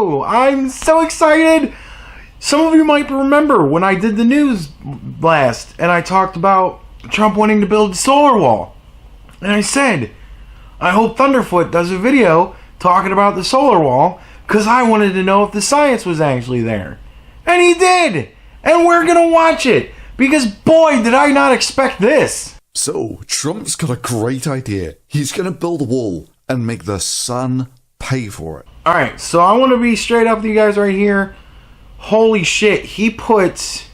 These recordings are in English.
video. I'm so excited. Some of you might remember when I did the news last and I talked about Trump wanting to build a solar wall. And I said, I hope Thunderf00t does a video talking about the solar wall because I wanted to know if the science was actually there. And he did. And we're going to watch it because boy, did I not expect this. So, Trump's got a great idea. He's going to build a wall and make the sun pay for it. Alright, so I want to be straight up with you guys right here. Holy shit, he puts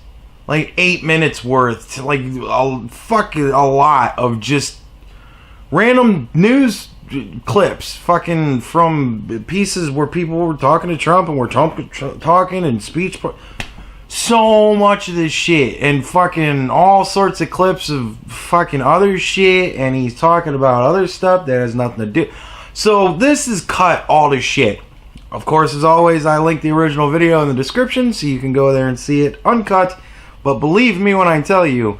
like 8 minutes worth, like a lot of just random news clips, fucking from pieces where people were talking to Trump and were talking and speech. So much of this shit and fucking all sorts of clips of fucking other shit, and he's talking about other stuff that has nothing to do. So this is cut all to shit. Of course, as always, I link the original video in the description so you can go there and see it uncut. But believe me when I tell you,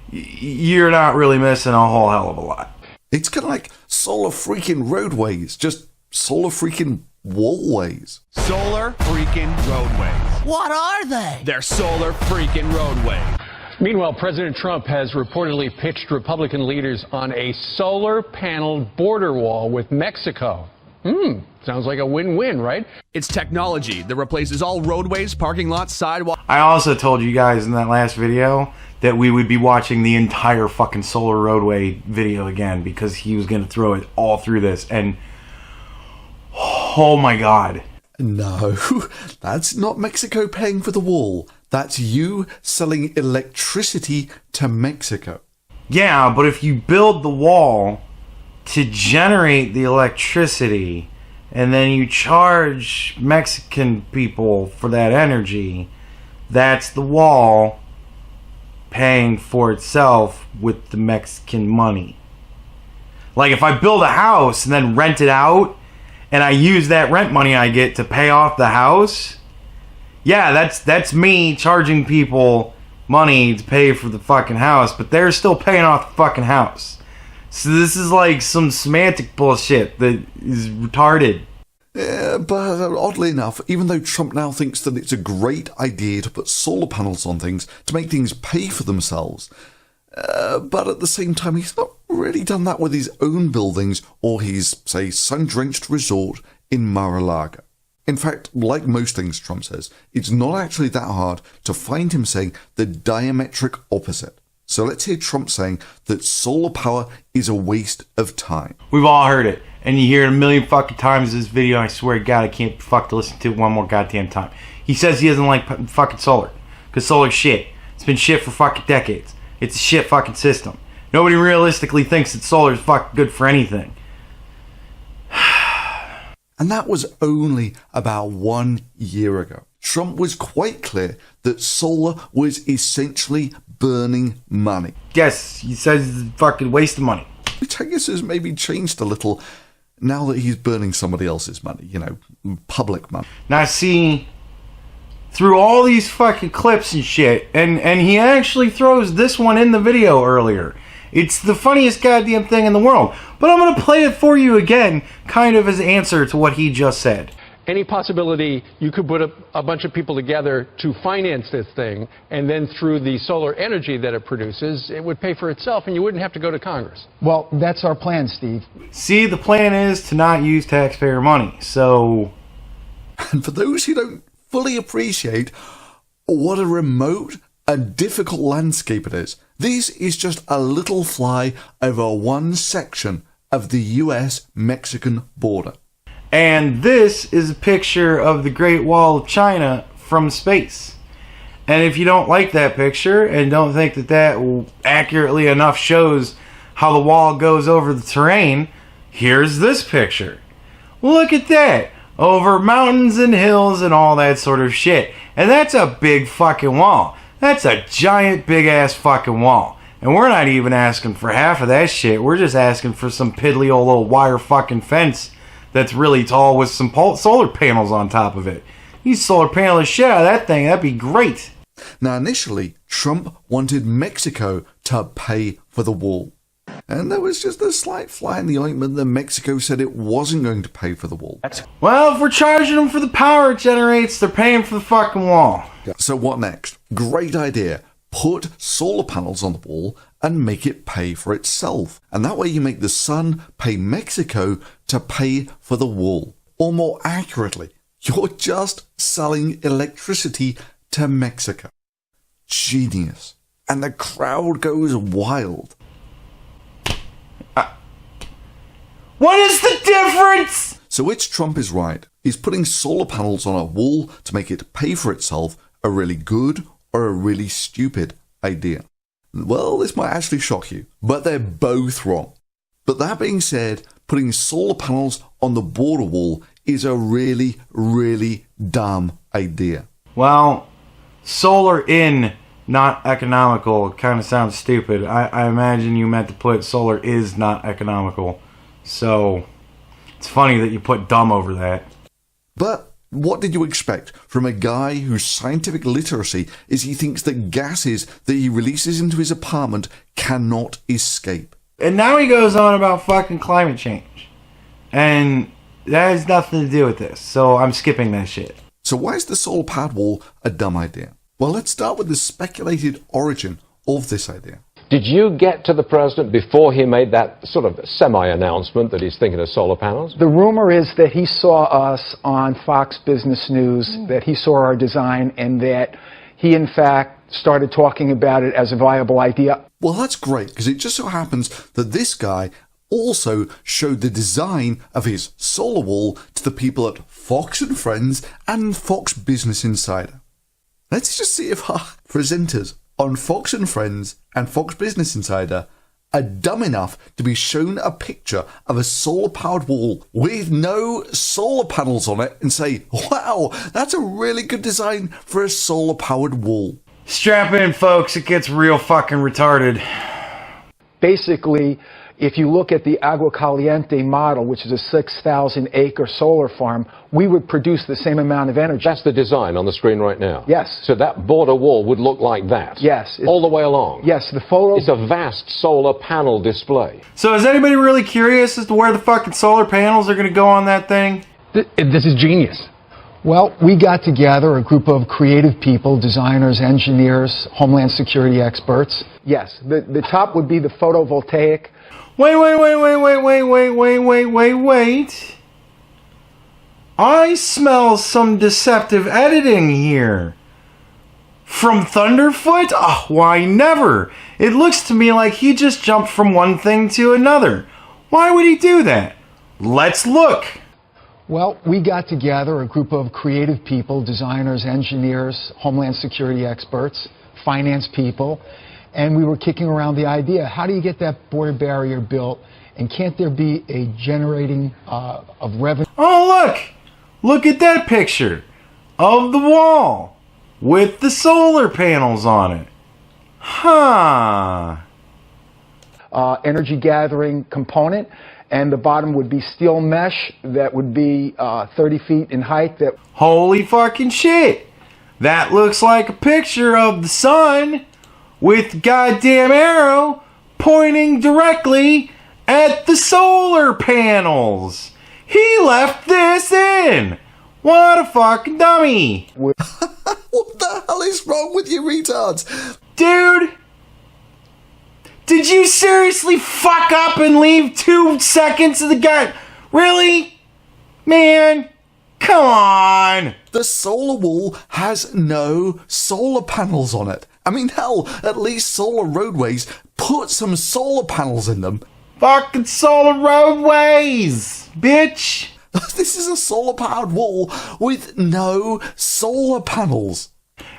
you're not really missing a whole hell of a lot. It's kind of like solar freaking roadways, just solar freaking wallways. Solar freaking roadways. What are they? They're solar freaking roadways. Meanwhile, President Trump has reportedly pitched Republican leaders on a solar-paneled border wall with Mexico. Sounds like a win-win, right? It's technology that replaces all roadways, parking lots, sidewalks. I also told you guys in that last video that we would be watching the entire fucking solar roadway video again because he was going to throw it all through this. And oh my god. No, that's not Mexico paying for the wall. That's you selling electricity to Mexico. Yeah, but if you build the wall to generate the electricity and then you charge Mexican people for that energy, that's the wall paying for itself with the Mexican money. Like if I build a house and then rent it out and I use that rent money I get to pay off the house, yeah, that's me charging people money to pay for the fucking house, but they're still paying off the fucking house. So this is like some semantic bullshit that is retarded. Yeah, but oddly enough, even though Trump now thinks that it's a great idea to put solar panels on things to make things pay for themselves, but at the same time, he's not really done that with his own buildings or his, say, sun-drenched resort in Mar-a-Lago. In fact, like most things Trump says, it's not actually that hard to find him saying the diametric opposite. So let's hear Trump saying that solar power is a waste of time. We've all heard it, and you hear it a million fucking times in this video, and I swear to God, I can't fuck to listen to it one more goddamn time. He says he doesn't like fucking solar, because solar's shit. It's been shit for fucking decades. It's a shit fucking system. Nobody realistically thinks that solar is fucking good for anything. And that was only about 1 year ago. Trump was quite clear that solar was essentially burning money. Yes, he says it's a fucking waste of money. Which I guess has maybe changed a little now that he's burning somebody else's money, you know, public money. Now see, through all these fucking clips and shit, and he actually throws this one in the video earlier. It's the funniest goddamn thing in the world. But I'm going to play it for you again, kind of as answer to what he just said. Any possibility you could put a bunch of people together to finance this thing, and then through the solar energy that it produces, it would pay for itself and you wouldn't have to go to Congress? Well, that's our plan, Steve. See, the plan is to not use taxpayer money, so... And for those who don't fully appreciate what a remote and difficult landscape it is, this is just a little fly over one section of the US-Mexican border. And this is a picture of the Great Wall of China from space. And if you don't like that picture and don't think that that accurately enough shows how the wall goes over the terrain, here's this picture. Look at that. Over mountains and hills and all that sort of shit. And that's a big fucking wall. That's a giant big ass fucking wall. And we're not even asking for half of that shit. We're just asking for some piddly old little wire fucking fence that's really tall with some solar panels on top of it. You solar panel the shit out of that thing. That'd be great. Now, initially, Trump wanted Mexico to pay for the wall. And there was just a slight fly in the ointment that Mexico said it wasn't going to pay for the wall. Well, if we're charging them for the power it generates, they're paying for the fucking wall. So what next? Great idea. Put solar panels on the wall and make it pay for itself. And that way you make the sun pay Mexico to pay for the wall. Or more accurately, you're just selling electricity to Mexico. Genius. And the crowd goes wild. What is the difference? So which Trump is right? Is putting solar panels on a wall to make it pay for itself a really good or a really stupid idea? Well, this might actually shock you, but they're both wrong. But that being said, putting solar panels on the border wall is a really, really dumb idea. Well, solar in, not economical, kind of sounds stupid. I imagine you meant to put solar is not economical. So, it's funny that you put dumb over that. But what did you expect from a guy whose scientific literacy is he thinks that gases that he releases into his apartment cannot escape? And now he goes on about fucking climate change. And that has nothing to do with this. So I'm skipping that shit. So why is the solar powered wall a dumb idea? Well, let's start with the speculated origin of this idea. Did you get to the president before he made that sort of semi-announcement that he's thinking of solar panels? The rumor is that he saw us on Fox Business News, that he saw our design, and that he, in fact, started talking about it as a viable idea. Well, that's great, because it just so happens that this guy also showed the design of his solar wall to the people at Fox and Friends and Fox Business Insider. Let's just see if our presenters on Fox and Friends and Fox Business Insider are dumb enough to be shown a picture of a solar-powered wall with no solar panels on it and say, wow, that's a really good design for a solar-powered wall. Strap in, folks. It gets real fucking retarded. Basically, if you look at the Agua Caliente model, which is a 6,000-acre solar farm, we would produce the same amount of energy. That's the design on the screen right now? Yes. So that border wall would look like that? Yes. All the way along? Yes, the photo... It's a vast solar panel display. So is anybody really curious as to where the fucking solar panels are going to go on that thing? This is genius. Well, we got together, a group of creative people, designers, engineers, homeland security experts. Yes, the top would be the photovoltaic. Wait. I smell some deceptive editing here. From Thunderfoot? Oh, why never. It looks to me like he just jumped from one thing to another. Why would he do that? Let's look. Well, we got together, a group of creative people, designers, engineers, homeland security experts, finance people, and we were kicking around the idea, how do you get that border barrier built, and can't there be a generating of revenue? Oh, look! Look at that picture of the wall with the solar panels on it. Huh. Energy gathering component, and the bottom would be steel mesh that would be 30 feet in height. That Holy fucking shit! That looks like a picture of the sun with the goddamn arrow pointing directly at the solar panels. He left this in. What a fucking dummy. What the hell is wrong with you retards? Dude, did you seriously fuck up and leave 2 seconds of the guy? Really? Man, come on. The solar wall has no solar panels on it. I mean, hell, at least solar roadways put some solar panels in them. Fucking solar roadways, bitch. This is a solar-powered wall with no solar panels.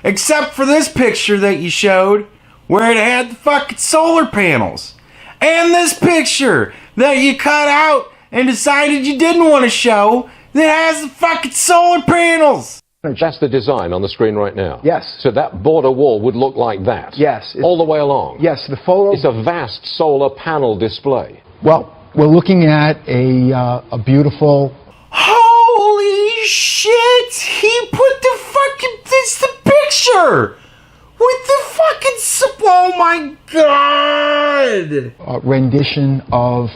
Except for this picture that you showed, where it had the fucking solar panels. And this picture that you cut out and decided you didn't want to show that has the fucking solar panels. That's the design on the screen right now? Yes. So that border wall would look like that? Yes. All the way along? Yes, the photo... It's a vast solar panel display. Well, we're looking at a beautiful... Holy shit! He put the fucking... It's the picture! With the Oh my god! Rendition of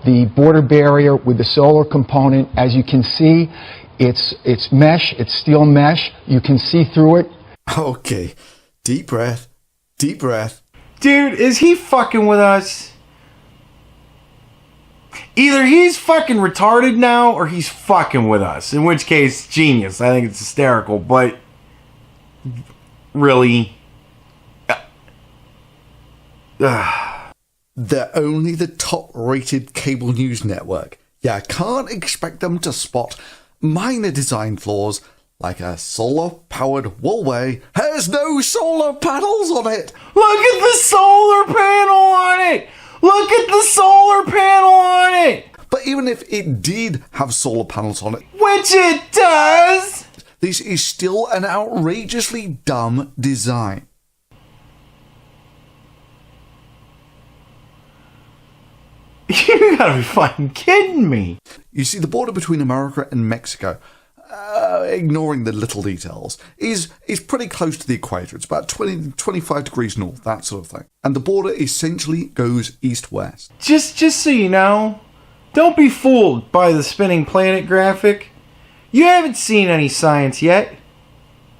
the border barrier with the solar component. As you can see, it's mesh, it's steel mesh. You can see through it. Okay, deep breath, deep breath. Dude, is he fucking with us? Either he's fucking retarded now or he's fucking with us. In which case, genius. I think it's hysterical, but really? They're only the top-rated cable news network. You can't expect them to spot minor design flaws like a solar-powered wallway has no solar panels on it. Look at the solar panel on it! Look at the solar panel on it! But even if it did have solar panels on it, Which it does! this is still an outrageously dumb design. You gotta be fucking kidding me. You see, the border between America and Mexico, ignoring the little details, is pretty close to the equator. It's about 25 degrees north, that sort of thing. And the border essentially goes east-west. Just so you know, don't be fooled by the spinning planet graphic. You haven't seen any science yet.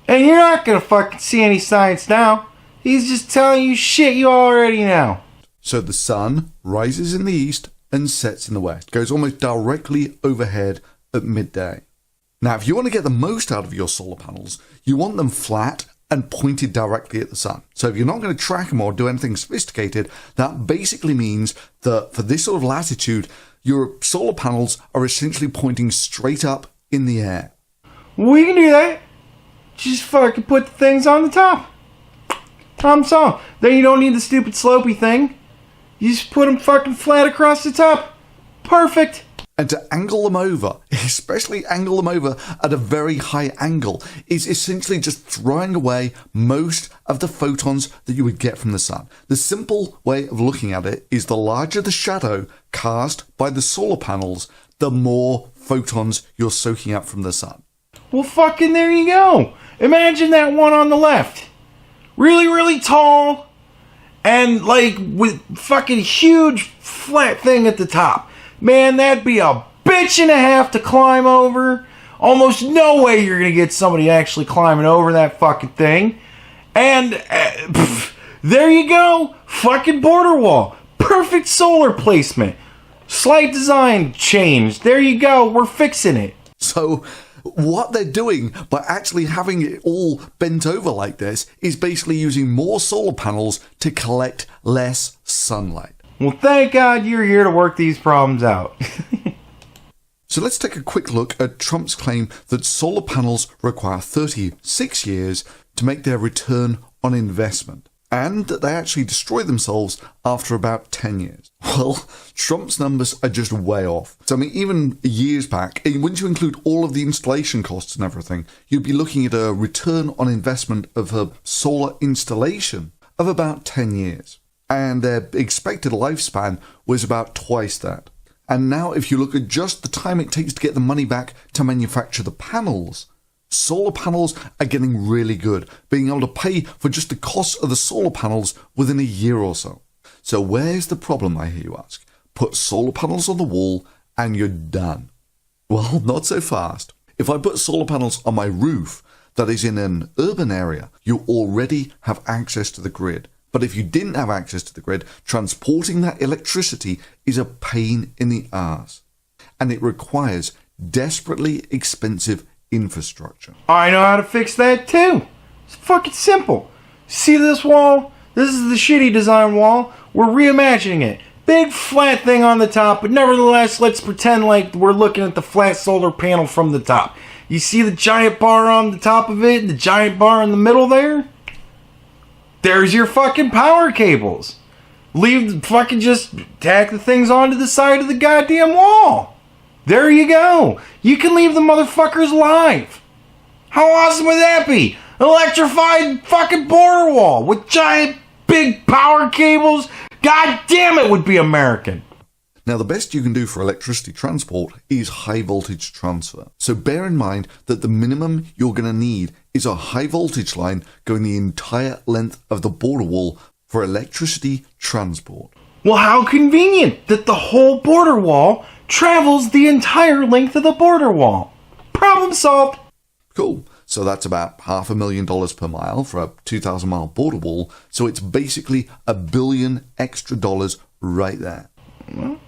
And you're not gonna fucking see any science now. He's just telling you shit you already know. So the sun rises in the east and sets in the west, goes almost directly overhead at midday. Now, if you want to get the most out of your solar panels, you want them flat and pointed directly at the sun. So if you're not going to track them or do anything sophisticated, that basically means that for this sort of latitude, your solar panels are essentially pointing straight up in the air. We can do that. Just fucking put the things on the top. Problem solved. Then you don't need the stupid slopey thing. You just put them fucking flat across the top. Perfect. And to angle them over, especially angle them over at a very high angle, is essentially just throwing away most of the photons that you would get from the sun. The simple way of looking at it is the larger the shadow cast by the solar panels, the more photons you're soaking up from the sun. Well, fucking there you go. Imagine that one on the left. Really, really tall. And like with fucking huge flat thing at the top. Man, that'd be a bitch and a half to climb over. Almost no way you're going to get somebody actually climbing over that fucking thing. And there you go. Fucking border wall. Perfect solar placement. Slight design change. There you go. We're fixing it. So what they're doing by actually having it all bent over like this is basically using more solar panels to collect less sunlight. Well, thank God you're here to work these problems out. So let's take a quick look at Trump's claim that solar panels require 36 years to make their return on investment, and that they actually destroy themselves after about 10 years. Well, Trump's numbers are just way off. So, I mean, even years back, once you include all of the installation costs and everything, you'd be looking at a return on investment of a solar installation of about 10 years. And their expected lifespan was about twice that. And now if you look at just the time it takes to get the money back to manufacture the panels, solar panels are getting really good, being able to pay for just the cost of the solar panels within a year or so. So where's the problem, I hear you ask? Put solar panels on the wall and you're done. Well, not so fast. If I put solar panels on my roof that is in an urban area, you already have access to the grid. But if you didn't have access to the grid, transporting that electricity is a pain in the arse. And it requires desperately expensive infrastructure. I know how to fix that too. It's fucking simple. See this wall? This is the shitty design wall. We're reimagining it. Big flat thing on the top, but nevertheless, let's pretend like we're looking at the flat solar panel from the top. You see the giant bar on the top of it and the giant bar in the middle there? There's your fucking power cables. Just tack the things onto the side of the goddamn wall. There you go. You can leave the motherfuckers alive. How awesome would that be? Electrified fucking border wall with giant big power cables. God damn, it would be American. Now, the best you can do for electricity transport is high voltage transfer. So bear in mind that the minimum you're going to need is a high voltage line going the entire length of the border wall for electricity transport. Well, how convenient that the whole border wall travels the entire length of the border wall. Problem solved. Cool. So that's about $500,000 per mile for a 2,000 mile border wall. So it's basically $1 billion extra dollars right there. Well,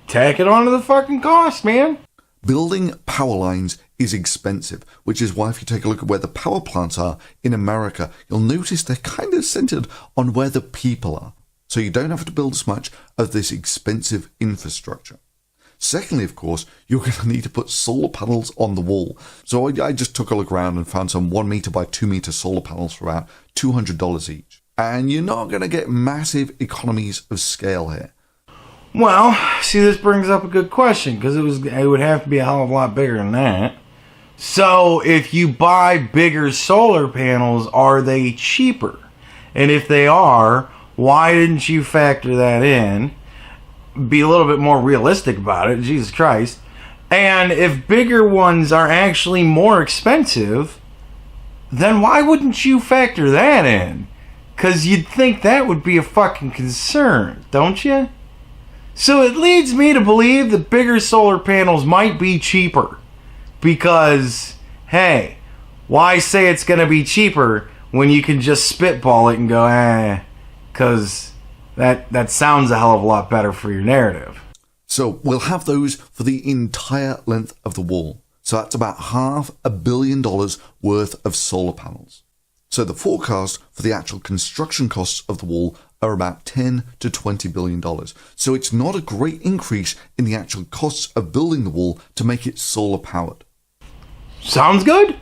tack it onto the fucking cost, man. Building power lines is expensive, which is why if you take a look at where the power plants are in America, you'll notice they're kind of centered on where the people are. So you don't have to build as much of this expensive infrastructure. Secondly, of course, you're going to need to put solar panels on the wall. So I just took a look around and found some 1 meter by 2 meter solar panels for about $200 each. And you're not going to get massive economies of scale here. Well, see, this brings up a good question, because it would have to be a hell of a lot bigger than that. So, if you buy bigger solar panels, are they cheaper? And if they are, why didn't you factor that in? Be a little bit more realistic about it, Jesus Christ. And if bigger ones are actually more expensive, then why wouldn't you factor that in? Because you'd think that would be a fucking concern, don't you? So it leads me to believe that bigger solar panels might be cheaper. Because, hey, why say it's going to be cheaper when you can just spitball it and go, because that sounds a hell of a lot better for your narrative. So we'll have those for the entire length of the wall. So that's about $500 million worth of solar panels. So the forecast for the actual construction costs of the wall are about $10 to $20 billion. So it's not a great increase in the actual costs of building the wall to make it solar powered. Sounds good.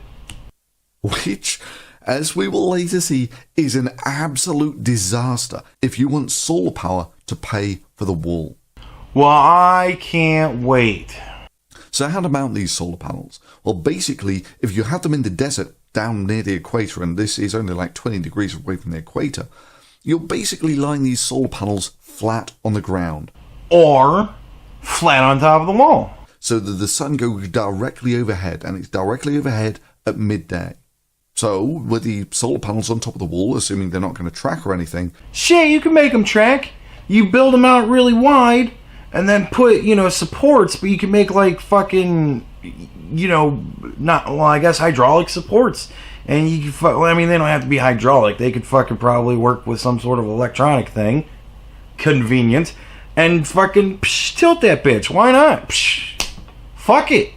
Which, as we will later see, is an absolute disaster if you want solar power to pay for the wall. Well, I can't wait. So how to mount these solar panels? Well, basically, if you have them in the desert down near the equator, and this is only like 20 degrees away from the equator, you'll basically line these solar panels flat on the ground. Or flat on top of the wall. So that the sun goes directly overhead, and it's directly overhead at midday. So, with the solar panels on top of the wall, assuming they're not going to track or anything... Shit, you can make them track. You build them out really wide, and then put, supports, but you can make, like, fucking, I guess hydraulic supports. And you can, they don't have to be hydraulic. They could fucking probably work with some sort of electronic thing. Convenient. And fucking tilt that bitch. Why not? Fuck it.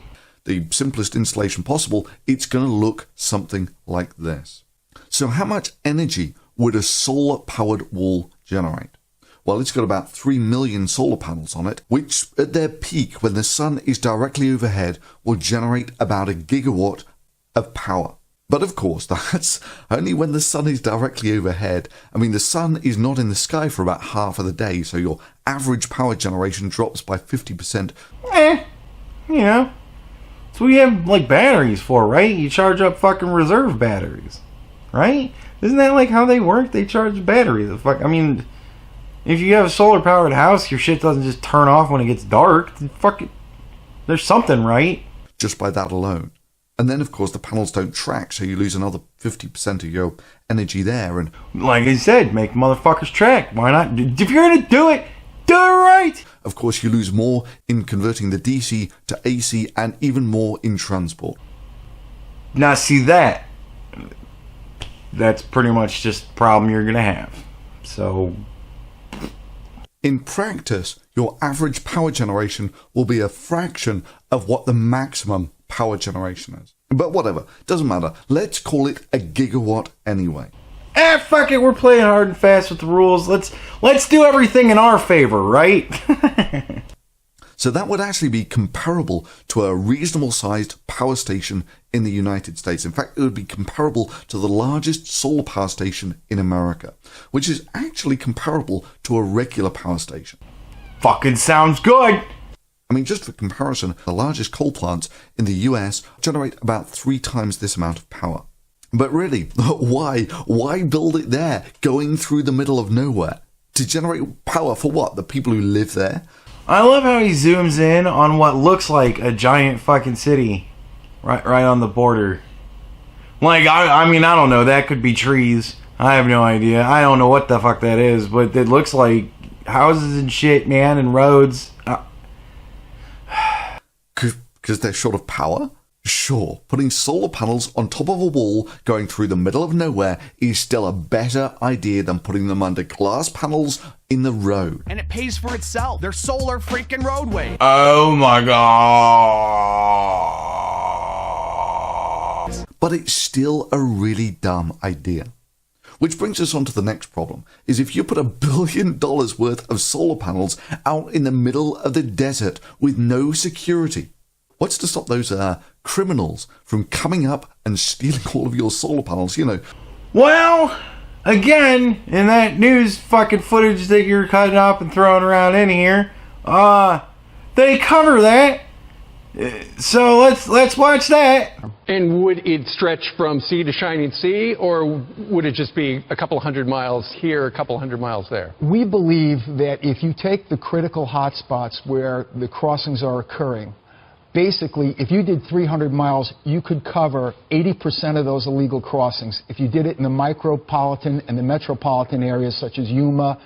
The simplest installation possible, it's going to look something like this. So how much energy would a solar-powered wall generate? Well, it's got about 3 million solar panels on it, which at their peak, when the sun is directly overhead, will generate about 1 gigawatt of power. But of course, that's only when the sun is directly overhead. The sun is not in the sky for about half of the day, so your average power generation drops by 50%. That's what you have, like, batteries for, right? You charge up fucking reserve batteries, right? Isn't that, like, how they work? They charge batteries. If you have a solar-powered house, your shit doesn't just turn off when it gets dark. There's something, right? Just by that alone. And then, of course, the panels don't track, so you lose another 50% of your energy there. And like I said, make motherfuckers track. Why not? If you're going to do it right. Of course, you lose more in converting the DC to AC and even more in transport. Now, see that. That's pretty much just the problem you're going to have. So... in practice, your average power generation will be a fraction of what the maximum power generation is. But whatever, doesn't matter. Let's call it 1 gigawatt anyway. Fuck it, we're playing hard and fast with the rules. Let's do everything in our favor, right? So that would actually be comparable to a reasonable sized power station in the United States. In fact, it would be comparable to the largest solar power station in America, which is actually comparable to a regular power station. Fucking sounds good. Just for comparison, the largest coal plants in the US generate about 3 times this amount of power. But really, why build it there, going through the middle of nowhere? to generate power for what? The people who live there? I love how he zooms in on what looks like a giant fucking city right on the border. Like, I mean, I don't know. That could be trees. I have no idea. I don't know what the fuck that is, but it looks like houses and shit, man, and roads. Because they're short of power? Sure, putting solar panels on top of a wall going through the middle of nowhere is still a better idea than putting them under glass panels in the road. And it pays for itself. They're solar freaking roadways. Oh my god. But it's still a really dumb idea. Which brings us on to the next problem, is if you put $1 billion worth of solar panels out in the middle of the desert with no security, what's to stop those criminals from coming up and stealing all of your solar panels, you know? Well, again, in that news fucking footage that you're cutting up and throwing around in here, they cover that. So let's watch that. And would it stretch from sea to shining sea, or would it just be a couple hundred miles here, a couple hundred miles there? We believe that if you take the critical hotspots where the crossings are occurring, basically, if you did 300 miles, you could cover 80% of those illegal crossings. If you did it in the micropolitan and the metropolitan areas such as Yuma,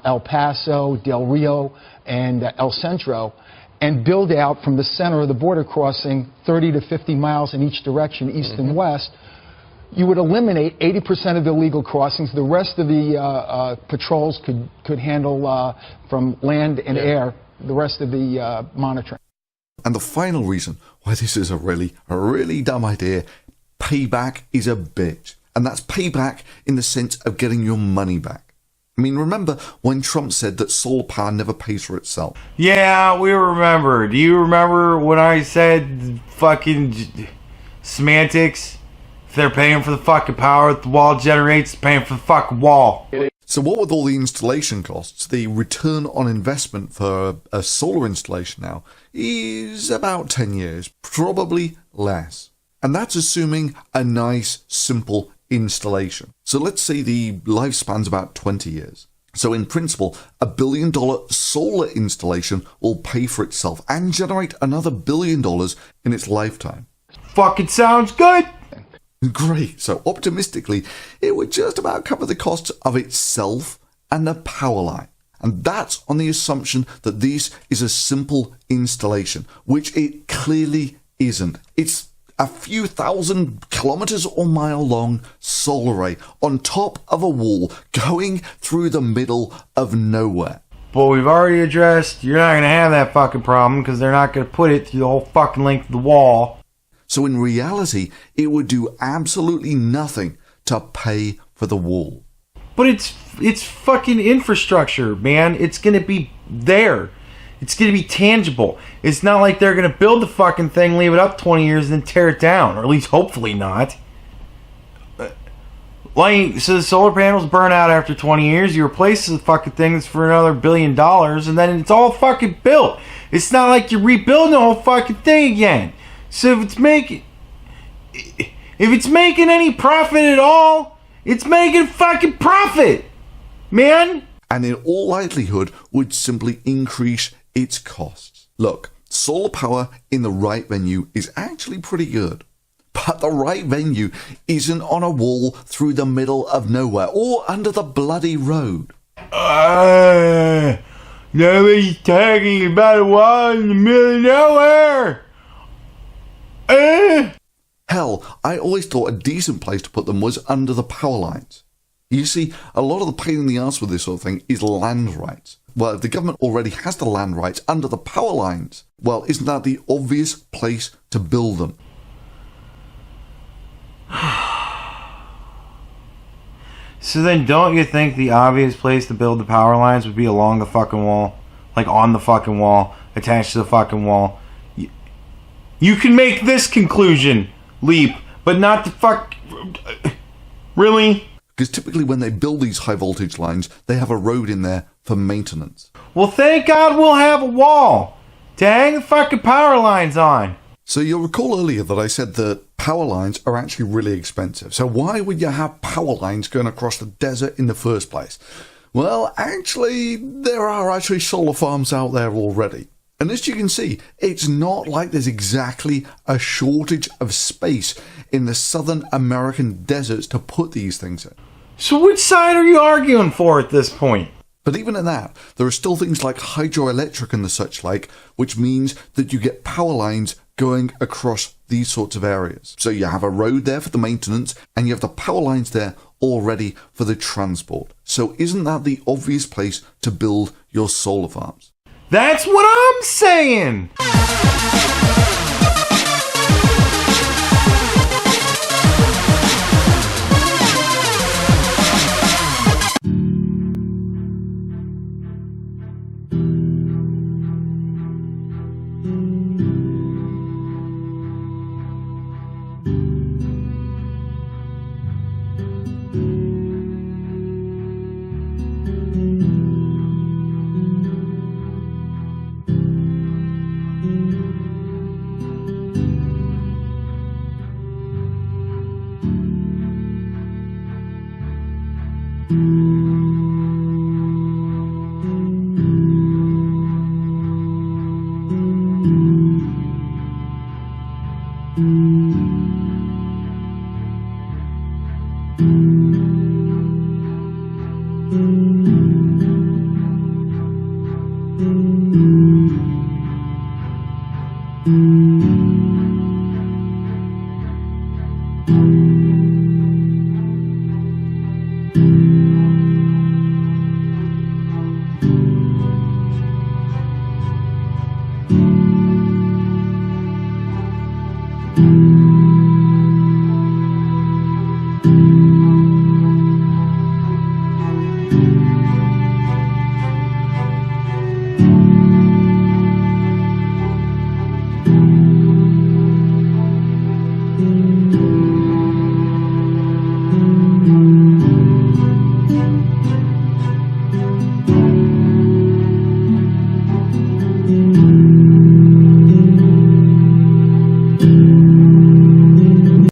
El Paso, Del Rio, and El Centro, and build out from the center of the border crossing 30 to 50 miles in each direction, east and west, you would eliminate 80% of the illegal crossings. The rest of the patrols could handle from land and air the rest of the monitoring. And the final reason why this is a really dumb idea, payback is a bitch. And that's payback in the sense of getting your money back. I mean, remember when Trump said that solar power never pays for itself? Yeah, we remember. Do you remember when I said fucking semantics? If they're paying for the fucking power that the wall generates, paying for the fucking wall. So what with all the installation costs, the return on investment for a solar installation now is about 10 years, probably less. And that's assuming a nice, simple installation. So let's say the lifespan's about 20 years. So in principle, $1 billion solar installation will pay for itself and generate another $1 billion in its lifetime. Fucking sounds good. Great. So optimistically, it would just about cover the costs of itself and the power line. And that's on the assumption that this is a simple installation, which it clearly isn't. It's a few thousand kilometers or mile long solar array on top of a wall going through the middle of nowhere. But we've already addressed you're not going to have that fucking problem because they're not going to put it through the whole fucking length of the wall. So in reality, it would do absolutely nothing to pay for the wall. But it's fucking infrastructure, man. It's going to be there. It's going to be tangible. It's not like they're going to build the fucking thing, leave it up 20 years, and then tear it down. Or at least hopefully not. Like, so the solar panels burn out after 20 years. You replace the fucking thing that's for another $1 billion, and then it's all fucking built. It's not like you're rebuilding the whole fucking thing again. So if it's making any profit at all, it's making fucking profit, man. And in all likelihood would simply increase its costs. Look, solar power in the right venue is actually pretty good. But the right venue isn't on a wall through the middle of nowhere or under the bloody road. Nobody's talking about a wall in the middle of nowhere. Hell, I always thought a decent place to put them was under the power lines. You see, a lot of the pain in the arse with this sort of thing is land rights. Well, if the government already has the land rights under the power lines, well, isn't that the obvious place to build them? So then don't you think the obvious place to build the power lines would be along the fucking wall? Like on the fucking wall, attached to the fucking wall. You can make this conclusion leap, but not the fuck... Really? Because typically when they build these high voltage lines, they have a road in there for maintenance. Well, thank God we'll have a wall to hang the fucking power lines on. So you'll recall earlier that I said that power lines are actually really expensive. So why would you have power lines going across the desert in the first place? Well, actually, there are actually solar farms out there already. And as you can see, it's not like there's exactly a shortage of space in the Southern American deserts to put these things in. So which side are you arguing for at this point? But even in that, there are still things like hydroelectric and the such like, which means that you get power lines going across these sorts of areas. So you have a road there for the maintenance, and you have the power lines there already for the transport. So isn't that the obvious place to build your solar farms? That's what I'm saying!